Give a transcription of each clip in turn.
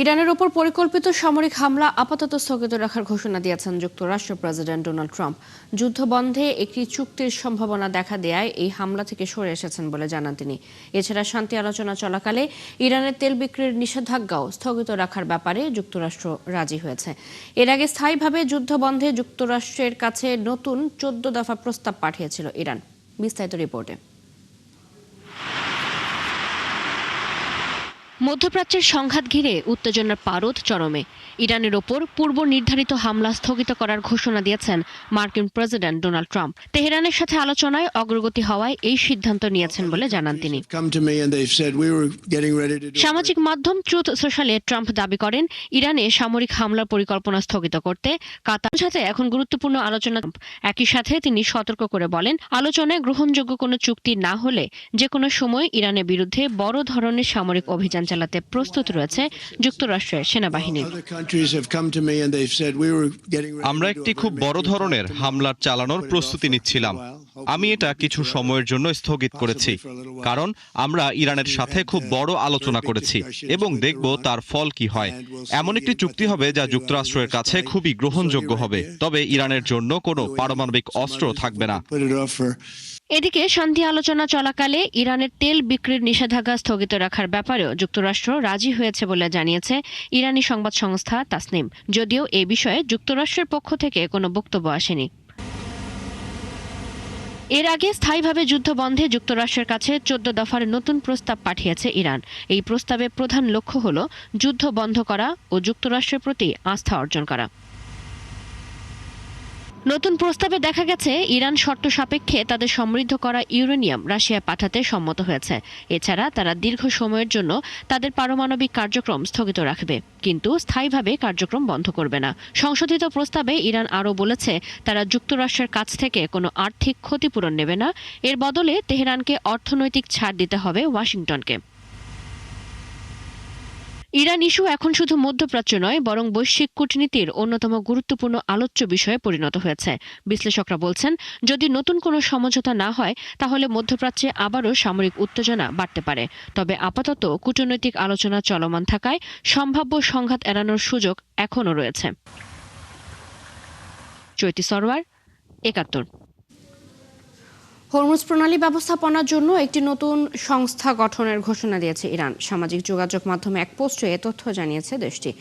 ইরানের ওপর পরিকল্পিত সামরিক হামলা আপাতত স্থগিত রাখার ঘোষণা দিয়েছেন যুক্তরাষ্ট্র প্রেসিডেন্ট ডোনাল্ড ট্রাম্প। যুদ্ধবন্ধে একটি চুক্তির সম্ভাবনা দেখা দেয়ায় এই হামলা থেকে সরে এসেছেন বলে জানান তিনি। এছাড়া শান্তি আলোচনা চলাকালে ইরানের তেল বিক্রির নিষেধাজ্ঞাও স্থগিত রাখার ব্যাপারে যুক্তরাষ্ট্র রাজি হয়েছে। এর আগে স্থায়ীভাবে যুদ্ধবন্ধে যুক্তরাষ্ট্রের কাছে নতুন 14 দফা প্রস্তাব পাঠিয়েছিল ইরান। বিস্তারিত রিপোর্টে। মধ্যপ্রাচ্যের সংঘাত ঘিরে উত্তেজনার পারদ চরমে। ইরানের ওপর পূর্ব নির্ধারিত হামলা স্থগিত করার ঘোষণা দিয়েছেন মার্কিন প্রেসিডেন্ট ডোনাল্ড ট্রাম্প। তেহরানের সাথে আলোচনায় অগ্রগতি হওয়ায় এই সিদ্ধান্ত নিয়েছেন বলে জানান তিনি। সামাজিক মাধ্যম ট্রুথ সোশ্যালে ট্রাম্প দাবি করেন, ইরানে সামরিক হামলার পরিকল্পনা স্থগিত করতে কাতারের সাথে এখন গুরুত্বপূর্ণ আলোচনা। একই সাথে তিনি সতর্ক করে বলেন, আলোচনায় গ্রহণযোগ্য কোনো চুক্তি না হলে যে কোনো সময় ইরানের বিরুদ্ধে বড় ধরনের সামরিক অভিযান চালাতে প্রস্তুত রয়েছে যুক্তরাষ্ট্রের সেনাবাহিনী। আমরা একটি খুব বড় ধরনের হামলার চালানোর প্রস্তুতি নিচ্ছিলাম। আমি এটা কিছু সময়ের জন্য স্থগিত করেছি, কারণ আমরা ইরানের সাথে খুব বড় আলোচনা করেছি এবং দেখব তার ফল কি হয়। এমন একটি চুক্তি হবে যা যুক্তরাষ্ট্রের কাছে খুবই গ্রহণযোগ্য হবে, তবে ইরানের জন্য কোনো পারমাণবিক অস্ত্র থাকবে না। এদিকে শান্তি আলোচনা চলাকালে ইরানের তেল বিক্রির নিষেধাজ্ঞা স্থগিত রাখার ব্যাপারেও যুক্তরাষ্ট্র রাজি হয়েছে বলে জানিয়েছে ইরানি সংবাদ সংস্থা তাসনিম, যদিও এ বিষয়ে যুক্তরাষ্ট্রের পক্ষ থেকে কোনো বক্তব্য আসেনি। এর আগে স্থায়ীভাবে যুদ্ধ বন্ধে যুক্তরাষ্ট্রের কাছে 14 দফার নতুন প্রস্তাব পাঠিয়েছে ইরান। এই প্রস্তাবের প্রধান লক্ষ্য হল যুদ্ধ বন্ধ করা ও যুক্তরাষ্ট্রের প্রতি আস্থা অর্জন করা। নতুন প্রস্তাবে দেখা গেছে, ইরান শর্ত সাপেক্ষে তাদের সমৃদ্ধ করা ইউরেনিয়াম রাশিয়ায় পাঠাতে সম্মত হয়েছে। এছাড়া তারা দীর্ঘ সময়ের জন্য তাদের পারমাণবিক কার্যক্রম স্থগিত রাখবে, কিন্তু স্থায়ীভাবে কার্যক্রম বন্ধ করবে না। সংশোধিত প্রস্তাবে ইরান আরও বলেছে, তারা যুক্তরাষ্ট্রের কাছ থেকে কোনো আর্থিক ক্ষতিপূরণ নেবে না। এর বদলে তেহরানকে অর্থনৈতিক ছাড় দিতে হবে ওয়াশিংটনকে। ইরান ইস্যু এখন শুধু মধ্যপ্রাচ্য নয়, বরং বৈশ্বিক কূটনীতির অন্যতম গুরুত্বপূর্ণ আলোচ্য বিষয়ে পরিণত হয়েছে। বিশ্লেষকরা বলছেন, যদি নতুন কোনো সমঝোতা না হয় তাহলে মধ্যপ্রাচ্যে আবারও সামরিক উত্তেজনা বাড়তে পারে। তবে আপাতত কূটনৈতিক আলোচনা চলমান থাকায় সম্ভাব্য সংঘাত এড়ানোর সুযোগ এখনও রয়েছে। চৈতি সরওয়ার, ৭১। হরমুজ প্রণালী ব্যবস্থাপনার জন্য একটি নতুন সংস্থা গঠনের ঘোষণা দিয়েছে ইরান। সামাজিক যোগাযোগ মাধ্যমে এক পোস্টে এ তথ্য জানিয়েছে দেশটি।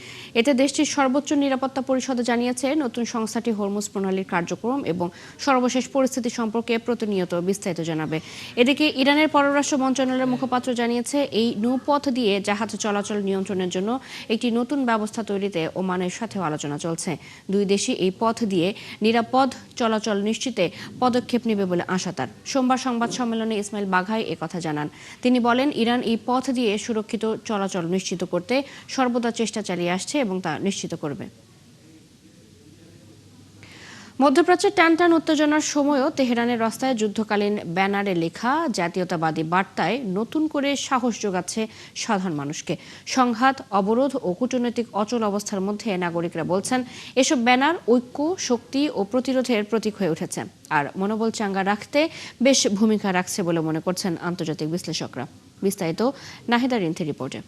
এতে দেশটির সর্বোচ্চ নিরাপত্তা পরিষদ জানিয়েছে, নতুন সংস্থাটি হরমুজ প্রণালীর কার্যক্রম এবং সর্বশেষ পরিস্থিতি সম্পর্কে প্রতিনিয়ত বিস্তারিত জানাবে। এদিকে ইরানের পররাষ্ট্র মন্ত্রণালয়ের মুখপাত্র জানিয়েছে, এই নৌপথ দিয়ে জাহাজ চলাচল নিয়ন্ত্রণের জন্য একটি নতুন ব্যবস্থা তৈরিতে ওমানের সাথেও আলোচনা চলছে। দুই দেশই এই পথ দিয়ে নিরাপদ চলাচল নিশ্চিতে পদক্ষেপ নেবে বলে আশা তার। সোমবার সংবাদ সম্মেলনে ইসমাইল বাঘাই একথা জানান। তিনি বলেন, ইরান এই পথ দিয়ে সুরক্ষিত চলাচল নিশ্চিত করতে সর্বদা চেষ্টা চালিয়ে আসছে এবং তা নিশ্চিত করবে। মধ্যপ্রাচ্যের টানটান উত্তেজনার সময়ও তেহরানের রাস্তায় যুদ্ধকালীন ব্যানারে লেখা জাতীয়তাবাদী বার্তায় নতুন করে সাহস যোগাচ্ছে সাধারণ মানুষকে। সংঘাত, অবরোধ ও কূটনৈতিক অচল অবস্থার মধ্যে নাগরিকরা বলছেন, এসব ব্যানার ঐক্য, শক্তি ও প্রতিরোধের প্রতীক হয়ে উঠেছে আর মনোবল চাঙ্গা রাখতে বেশ ভূমিকা রাখছে বলে মনে করছেন আন্তর্জাতিক বিশ্লেষকরা। বিস্তারিত নাহিদা রিন্থির রিপোর্টে।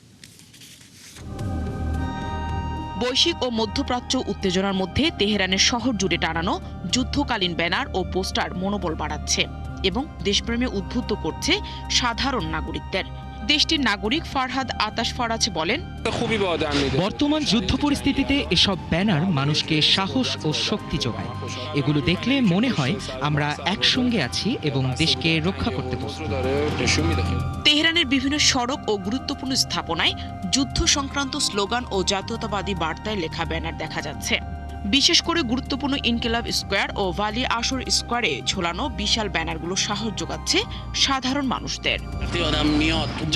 বৈশ্বিক ও মধ্যপ্রাচ্য উত্তেজনার মধ্যে তেহরানের শহর জুড়ে টানানো যুদ্ধকালীন ব্যানার ও পোস্টার মনোবল বাড়াচ্ছে এবং দেশপ্রেমে উদ্বুদ্ধ করছে সাধারণ নাগরিকদের। দেশটির নাগরিক ফারহাদ আতাশ ফরাজ বলেন, বর্তমান যুদ্ধ পরিস্থিতিতে এসব ব্যানার মানুষকে সাহস ও শক্তি যোগায়। এগুলো দেখলে মনে হয় আমরা একসঙ্গে আছি এবং দেশকে রক্ষা করতে প্রস্তুত। তেহরানের বিভিন্ন সড়ক ও গুরুত্বপূর্ণ স্থাপনায় যুদ্ধ সংক্রান্ত স্লোগান ও জাতীয়তাবাদী বার্তায় লেখা ব্যানার দেখা যাচ্ছে। বিশেষ করে গুরুত্বপূর্ণ ইনকিলাব স্কোয়ার ও ভালি আসর স্কোয়ারে ঝোলানো বিশাল ব্যানারগুলো সাহস যোগাচ্ছে সাধারণ মানুষদের।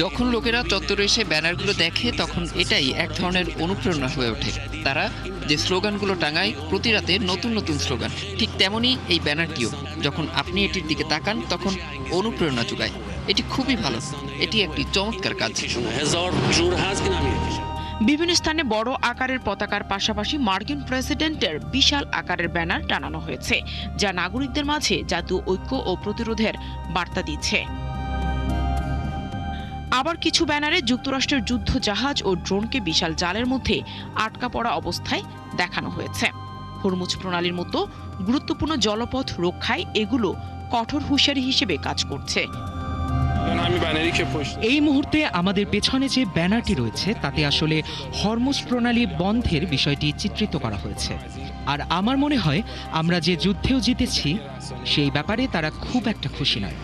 যখন লোকেরা চত্বরে এসে ব্যানারগুলো দেখে, তখন এটাই এক ধরনের অনুপ্রেরণা হয়ে ওঠে। তারা যে স্লোগানগুলো টাঙায়, প্রতি রাতে নতুন নতুন স্লোগান, ঠিক তেমনই এই ব্যানারটিও। যখন আপনি এটির দিকে তাকান, তখন অনুপ্রেরণা যোগায়। এটি খুবই ভালো, এটি একটি চমৎকার কাজ। বিভিন্ন স্থানে বড় আকারের পতাকার পাশাপাশি মার্কিন প্রেসিডেন্টের বিশাল আকারের ব্যানার টানানো হয়েছে, যা নাগরিকদের মাঝে জাতীয় ঐক্য ও প্রতিরোধের বার্তা দিচ্ছে। আবার কিছু ব্যানারে যুক্তরাষ্ট্রের যুদ্ধ জাহাজ ও ড্রোনকে বিশাল জালের মধ্যে আটকা পড়া অবস্থায় দেখানো হয়েছে। হরমুজ প্রণালীর মতো গুরুত্বপূর্ণ জলপথ রক্ষায় এগুলো কঠোর হুঁশিয়ারি হিসেবে কাজ করছে। এই মুহূর্তে আমাদের পেছনে যে ব্যানারটি রয়েছে তাতে আসলে হরমুজ প্রণালী বন্ধের বিষয়টি চিত্রিত করা হয়েছে। আর আমার মনে হয় আমরা যে যুদ্ধেও জিতেছি সেই ব্যাপারে তারা খুব একটা খুশি নয়।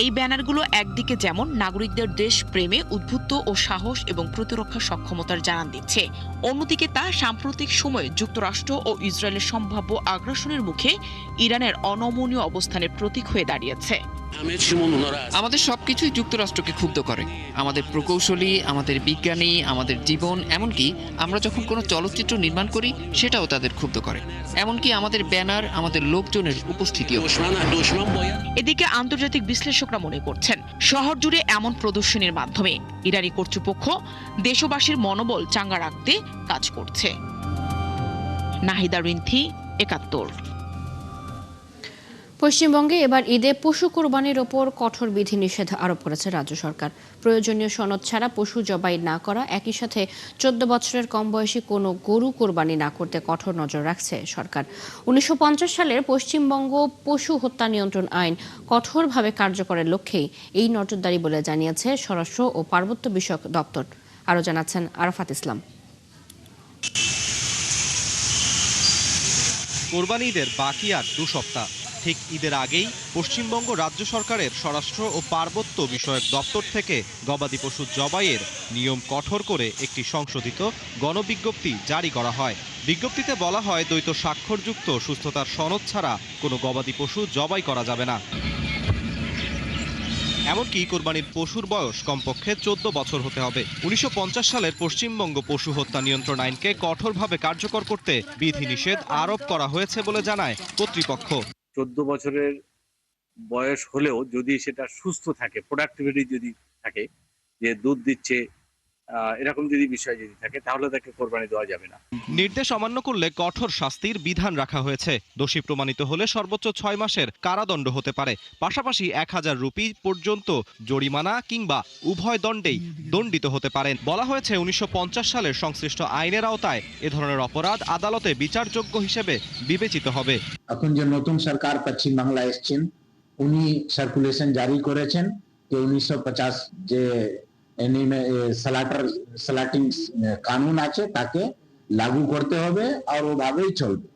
এই ব্যানারগুলো একদিকে যেমন নাগরিকদের দেশ প্রেমে উদ্বুদ্ধ ও সাহস এবং প্রতিরক্ষা সক্ষমতার জানান দিচ্ছে, অন্যদিকে তা সাম্প্রতিক সময়ে যুক্তরাষ্ট্র ও ইসরায়েলের সম্ভাব্য আগ্রাসনের মুখে ইরানের অনমনীয় অবস্থানের প্রতীক হয়ে দাঁড়িয়েছে। আমাদের সবকিছুই যুক্তরাষ্ট্রকে ক্ষুব্ধ করে, আমাদের প্রকৌশলী, আমাদের বিজ্ঞানী, আমাদের জীবন, এমনকি আমরা যখন কোনো চলচ্চিত্র নির্মাণ করি সেটাও তাদের ক্ষুব্ধ করে, এমনকি আমাদের ব্যানার, আমাদের লোকজনের উপস্থিতিও। এদিকে আন্তর্জাতিক বিশ্লেষকরা মনে করছেন শহর জুড়ে এমন প্রদর্শনীর মাধ্যমে ইরানি কর্তৃপক্ষ দেশবাসীর মনোবল চাঙ্গা রাখতে কাজ করছে। নাহিদা রিন্থি, ৭১। পশ্চিমবঙ্গে এবার ঈদে পশু কোরবানির ওপর কঠোর বিধিনিষেধ আরোপ করেছে রাজ্য সরকার। প্রয়োজনীয় সনদ ছাড়া পশু জবাই না করা, একই সাথে ১৪ বছরের কম বয়সী কোনো গরু কোরবানি না করতে কঠোর নজর রাখছে সরকার। ১৯৫০ সালের পশ্চিমবঙ্গ পশু হত্যা নিয়ন্ত্রণ আইন কঠোরভাবে কার্যকরের লক্ষ্যেই এই নজরদারি বলে জানিয়েছে স্বরাষ্ট্র ও পার্বত্য বিষয়ক দপ্তর। আরও জানাচ্ছেন আরাফাত ইসলাম। কোরবানি ঈদের বাকি আর ২ সপ্তাহ। ঠিক ঈদের আগেই পশ্চিমবঙ্গ রাজ্য সরকারের স্বরাষ্ট্র ও পার্বত্য বিষয়ক দপ্তর থেকে গবাদি পশু জবাইয়ের নিয়ম কঠোর করে একটি সংশোধিত গণবিজ্ঞপ্তি জারি করা হয়। বিজ্ঞপ্তিতে বলা হয়, দ্বৈত স্বাক্ষরযুক্ত সুস্থতার সনদ ছাড়া কোনো গবাদি পশু জবাই করা যাবে না। এমনকি কোরবানির পশুর বয়স কমপক্ষে ১৪ বছর হতে হবে। ১৯৫০ সালের পশ্চিমবঙ্গ পশু হত্যা নিয়ন্ত্রণ আইনকে কঠোরভাবে কার্যকর করতে বিধিনিষেধ আরোপ করা হয়েছে বলে জানায় কর্তৃপক্ষ। ১৪ বছরের বয়স হলেও যদি সেটা সুস্থ থাকে, প্রোডাক্টিভিটি যদি থাকে, যে দুধ দিচ্ছে, এরকম যদি বিষয় যদি থাকে, তাহলে তাকে কোরবানি দেওয়া যাবে না। নির্দেশ অমান্য করলে কঠোর শাস্তির বিধান রাখা হয়েছে। দোষী প্রমাণিত হলে সর্বোচ্চ ৬ মাসের কারাদণ্ড হতে পারে। পাশাপাশি ১,০০০ রুপি পর্যন্ত জরিমানা কিংবা উভয় দণ্ডেই দণ্ডিত হতে পারেন। বলা হয়েছে, ১৯৫০ সালের সংশ্লিষ্ট আইনের আওতায় এ ধরনের অপরাধ আদালতে বিচারযোগ্য হিসেবে বিবেচিত হবে। এখন যে নতুন সরকার পশ্চিম বাংলা এসছেন, উনি সার্কুলেশন জারি করেছেন যে ১৯৫০ যে স্ল্যাটিং কানুন আছে তাকে লাগু করতে হবে আর ওভাবেই চলবে।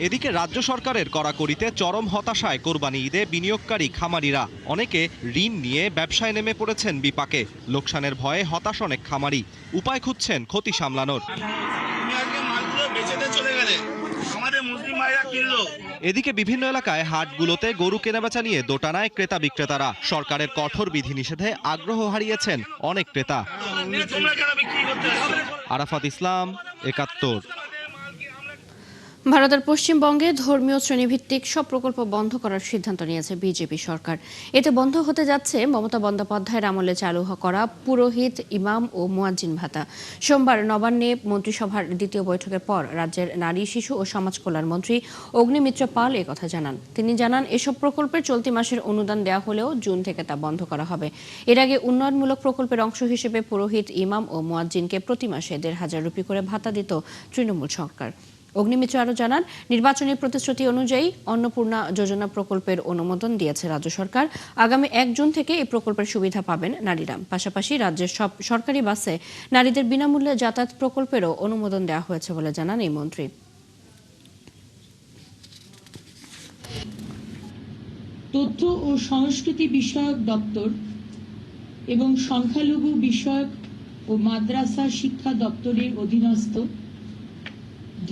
এদিকে রাজ্য সরকারের কড়াকড়িতে চরম হতাশায় কোরবানি ঈদে বিনিয়োগকারী খামারিরা। অনেকে ঋণ নিয়ে ব্যবসায় নেমে পড়েছেন বিপাকে। লোকসানের ভয়ে হতাশ অনেক খামারি, উপায় খুঁজছেন ক্ষতি সামলানোর। এদিকে বিভিন্ন এলাকায় হাটগুলোতে গরু কেনাবেচা নিয়ে দোটানায় ক্রেতা বিক্রেতারা। সরকারের কঠোর বিধিনিষেধে আগ্রহ হারিয়েছেন অনেক ক্রেতা। আরাফাত ইসলাম, ৭১। ভারতের পশ্চিমবঙ্গে ধর্মীয় শ্রেণীভিত্তিক সব প্রকল্প বন্ধ করার সিদ্ধান্ত নিয়েছে বিজেপি সরকার। এতে বন্ধ হতে যাচ্ছে মমতা বন্দ্যোপাধ্যায়ের আমলে চালু করা পুরোহিত, ইমাম ও মুয়াজ্জিন ভাতা। সোমবার নবান্নে মন্ত্রিসভার দ্বিতীয় বৈঠকের পর রাজ্যের নারী, শিশু ও সমাজ কল্যাণ মন্ত্রী অগ্নিমিত্র পাল একথা জানান। তিনি জানান, এসব প্রকল্পের চলতি মাসের অনুদান দেওয়া হলেও জুন থেকে তা বন্ধ করা হবে। এর আগে উন্নয়নমূলক প্রকল্পের অংশ হিসেবে পুরোহিত, ইমাম ও মুয়াজ্জিনকে প্রতি মাসে ১,৫০০ রুপি করে ভাতা দিত তৃণমূল সরকার। অগ্নিমিত্র আরও জানান, নির্বাচনী প্রতিশ্রুতি অনুযায়ী অন্নপূর্ণা যোজনা প্রকল্পের অনুমোদন দিয়েছে রাজ্য সরকার। আগামী ১ জুন থেকে এই প্রকল্পের সুবিধা পাবেন নারীরা। পাশাপাশি রাজ্যের সব সরকারি বাসে নারীদের বিনামূল্যে যাতায়াত প্রকল্পেরও অনুমোদন দেওয়া হয়েছে বলে জানান এই মন্ত্রী। তথ্য ও সংস্কৃতি বিষয়ক দপ্তর এবং সংখ্যালঘু বিষয়ক ও মাদ্রাসা শিক্ষা দপ্তরের অধীনস্থ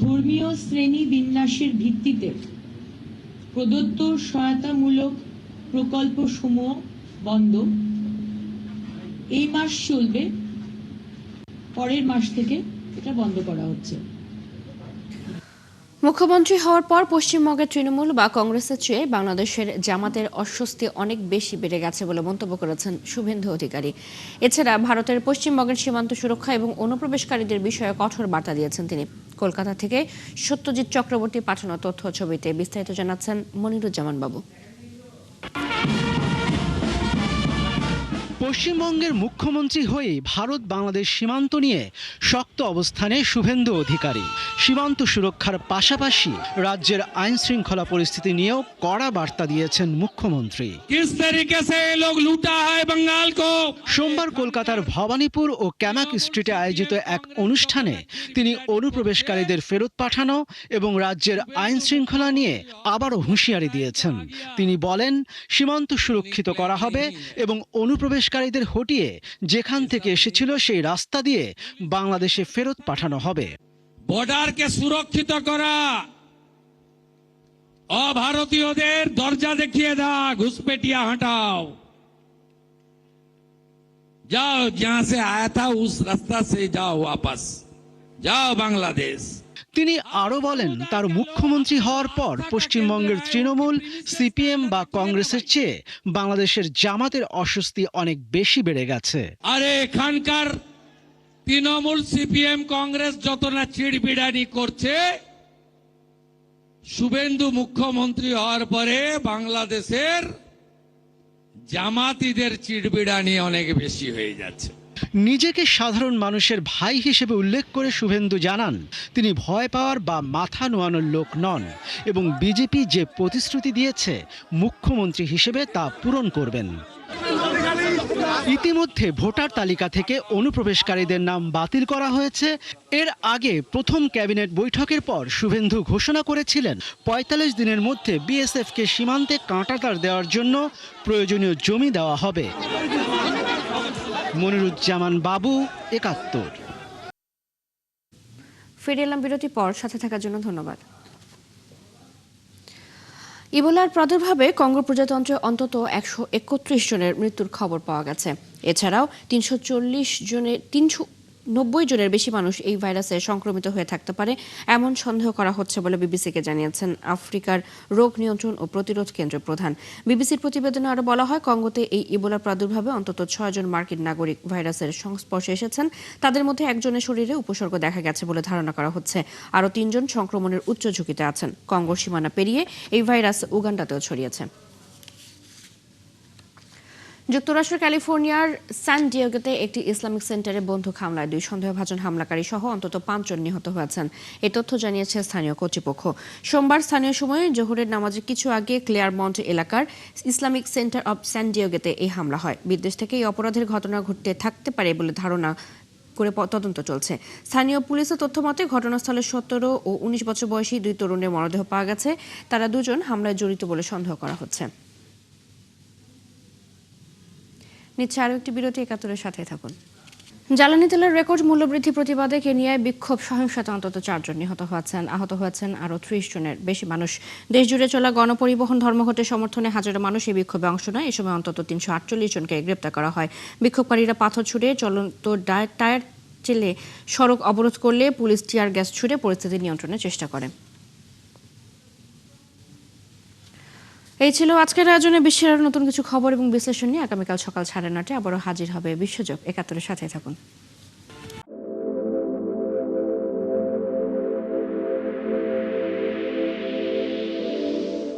ধর্মীয় শ্রেণী বিন্যাসের ভিত্তিতে প্রদত্ত সহায়তামূলক প্রকল্পসমূহ বন্ধ এই মাস চলবে, পরের মাস থেকে এটা বন্ধ করা হচ্ছে। মুখ্যমন্ত্রী হওয়ার পর পশ্চিমবঙ্গের তৃণমূল বা কংগ্রেসের চেয়ে বাংলাদেশের জামাতের অস্বস্তি অনেক বেশি বেড়ে গেছে বলে মন্তব্য করেছেন শুভেন্দু অধিকারী। এছাড়া ভারতের পশ্চিমবঙ্গের সীমান্ত সুরক্ষা এবং অনুপ্রবেশকারীদের বিষয়ে কঠোর বার্তা দিয়েছেন তিনি। কলকাতা থেকে সত্যজিৎ চক্রবর্তী পাঠানো তথ্য ছবিতে বিস্তারিত জানাচ্ছেন মনিরুজ্জামান বাবু। পশ্চিমবঙ্গের মুখ্যমন্ত্রী হয়ে ভারত বাংলাদেশ সীমান্ত নিয়ে শক্ত অবস্থানে শুভেন্দু অধিকারী। সীমান্ত সুরক্ষার পাশাপাশি রাজ্যের আইন শৃঙ্খলা পরিস্থিতি নিয়েও কড়া বার্তা দিয়েছেন মুখ্যমন্ত্রী। সোমবার কলকাতার ভবানীপুর ও ক্যামাক স্ট্রিটে আয়োজিত এক অনুষ্ঠানে তিনি অনুপ্রবেশকারীদের ফেরত পাঠানো এবং রাজ্যের আইন শৃঙ্খলা নিয়ে আবারও হুঁশিয়ারি দিয়েছেন। তিনি বলেন, সীমান্ত সুরক্ষিত করা হবে এবং অনুপ্রবেশকারীদের হটিয়ে যেখান থেকে এসেছিল সেই রাস্তা দিয়ে বাংলাদেশে ফেরত পাঠানো হবে। বর্ডারকে সুরক্ষিত করা, অভারতীয়দের দরজা দেখিয়ে দাও, ঘুসপেটিয়া হটাও, যাও जहां से आया था उस रास्ता से जाओ, वापस जाओ बांग्लादेश। তিনি আরো বলেন, তার মুখ্যমন্ত্রী হওয়ার পর পশ্চিমবঙ্গের তৃণমূল, সিপিএম বা কংগ্রেসের চেয়ে বাংলাদেশের জামাতের অস্বস্তি অনেক বেশি বেড়ে গেছে। আরে এখানকার তৃণমূল, সিপিএম, কংগ্রেস যত না চিড়বিড়ানি করছে, শুভেন্দু মুখ্যমন্ত্রী হওয়ার পরে বাংলাদেশের জামাতিদের চিড়বিড়ানি অনেক বেশি হয়ে যাচ্ছে। নিজেকে সাধারণ মানুষের ভাই হিসেবে উল্লেখ করে শুভেন্দু জানান, তিনি ভয় পাওয়ার বা মাথা নোয়ানোর লোক নন এবং বিজেপি যে প্রতিশ্রুতি দিয়েছে মুখ্যমন্ত্রী হিসেবে তা পূরণ করবেন। ইতিমধ্যে ভোটার তালিকা থেকে অনুপ্রবেশকারীদের নাম বাতিল করা হয়েছে। এর আগে প্রথম ক্যাবিনেট বৈঠকের পর শুভেন্দু ঘোষণা করেছিলেন ৪৫ দিনের মধ্যে বিএসএফকে সীমান্তে কাঁটাতার দেওয়ার জন্য প্রয়োজনীয় জমি দেওয়া হবে। মনিরুজ্জামান বাবু, ৭১। ফিরে এলাম বিরতি পর, সাথে থাকার জন্য ধন্যবাদ। ইবোলার প্রাদুর্ভাবে কঙ্গো প্রজাতন্ত্রে অন্তত ১৩১ জনের মৃত্যুর খবর পাওয়া গেছে। এছাড়াও ৩৯ জনের বেশি মানুষ এই ভাইরাসে সংক্রমিত হয়ে থাকতে পারে এমন সন্দেহ করা হচ্ছে বলে বিবিসিকে জানিয়েছেন আফ্রিকার রোগ নিয়ন্ত্রণ ও প্রতিরোধ কেন্দ্রের প্রধান। বিবিসির প্রতিবেদনে আরও বলা হয়, কঙ্গোতে এই ইবোলার প্রাদুর্ভাবে অন্তত ৬ জন মার্কিন নাগরিক ভাইরাসের সংস্পর্শে এসেছেন। তাদের মধ্যে একজনের শরীরে উপসর্গ দেখা গেছে বলে ধারণা করা হচ্ছে। আরও ৩ জন সংক্রমণের উচ্চ ঝুঁকিতে আছেন। কঙ্গোর সীমানা পেরিয়ে এই ভাইরাস উগান্ডাতেও ছড়িয়েছে। যুক্তরাষ্ট্রের ক্যালিফোর্নিয়ার স্যান ডিয়েগোতে একটি ইসলামিক সেন্টারে বন্দুক হামলায় ২ সন্দেহভাজন হামলাকারী সহ অন্তত ৫ জন নিহত হয়েছেন। এই তথ্য জানিয়েছে স্থানীয় কর্তৃপক্ষ। সোমবার স্থানীয় সময়ে জোহরের নামাজের কিছু আগে ক্লেয়ারমন্ট এলাকার ইসলামিক সেন্টার অব স্যান ডিয়েগোতে এই হামলা হয়। বিদেশ থেকে এই অপরাধের ঘটনা ঘটতে থাকতে পারে বলে ধারণা করে তদন্ত চলছে। স্থানীয় পুলিশের তথ্য মতে ঘটনাস্থলে ১৭ ও ১৯ বছর বয়সী ২ তরুণের মরদেহ পাওয়া গেছে। তারা দুজন হামলায় জড়িত বলে সন্দেহ করা হচ্ছে। নিচ্ছে আরও একটি বিরতি, ৭১-এর সাথে থাকুন। জ্বালানি তেলের রেকর্ড মূল্যবৃদ্ধি প্রতিবাদে কেনিয়ায় বিক্ষোভ সহিংসতা অন্তত ৪ জন নিহত হয়েছেন। আহত হয়েছেন আরও ৩০ জনের বেশি মানুষ। দেশ জুড়ে চলা গণপরিবহন ধর্মঘটের সমর্থনে হাজারো মানুষ এই বিক্ষোভে অংশ নেয়। এ সময় অন্তত ৩৪৮ জনকে গ্রেপ্তার করা হয়। বিক্ষোভকারীরা পাথর ছুড়ে, চলন্ত টায়ার চেলে সড়ক অবরোধ করলে পুলিশ টিয়ার গ্যাস ছুড়ে পরিস্থিতি নিয়ন্ত্রণের চেষ্টা করে। এই ছিল আজকের আয়োজনে বিশ্বের আরো নতুন কিছু খবর এবং বিশ্লেষণ নিয়ে আগামীকাল সকাল ৯:৩০ আবারও হাজির হবে বিশ্বজোগ। ৭১-এর সাথে থাকুন।